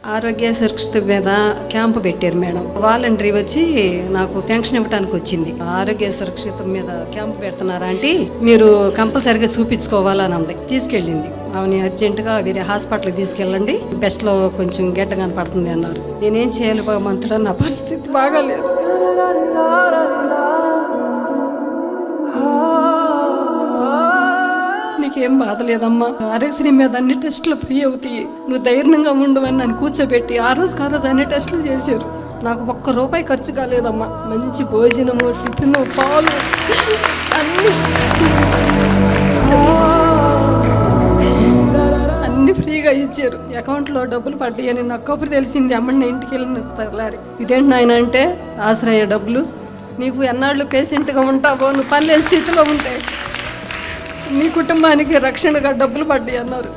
ఆరోగ్య సురక్షిత మీద క్యాంపు పెట్టారు మేడం. వాలంటరీ వచ్చి నాకు పెన్షన్ ఇవ్వడానికి వచ్చింది. ఆరోగ్య సురక్షిత మీద క్యాంపు పెడుతున్నారా అంటే మీరు కంపల్సరిగా చూపించుకోవాలని అంది. తీసుకెళ్ళింది ఆమెని అర్జెంటుగా వేరే హాస్పిటల్కి తీసుకెళ్ళండి, బెస్ట్ లో కొంచెం గెట్ట కనపడుతుంది అన్నారు. నేనేం చేయాలి భగవంతుడా, నా పరిస్థితి బాగాలేదు. నీకేం బాధ లేదమ్మా, ఆరోగ్యశ్రీ మీద అన్ని టెస్టులు ఫ్రీ అవుతాయి, నువ్వు ధైర్యంగా ఉండవని నన్ను కూర్చోబెట్టి ఆ రోజు అన్ని టెస్టులు చేశారు. నాకు ₹1 ఖర్చు కాలేదమ్మా. మంచి భోజనము, టిఫిన్, పాలు అన్ని ఫ్రీగా ఇచ్చారు. అకౌంట్లో డబ్బులు పడ్డాయని నాకు కబురు తెలిసింది. అమ్మని ఇంటికి వెళ్ళిన తెల్లారి, ఇదేంటి నాయన అంటే ఆశ్రయ డబ్బులు, నీకు ఎన్నాళ్ళు పేషెంట్గా ఉంటావో, నువ్వు పనిలేని స్థితిలో ఉంటే నీ కుటుంబానికి రక్షణగా డబ్బులు పడ్డాయి అన్నారు.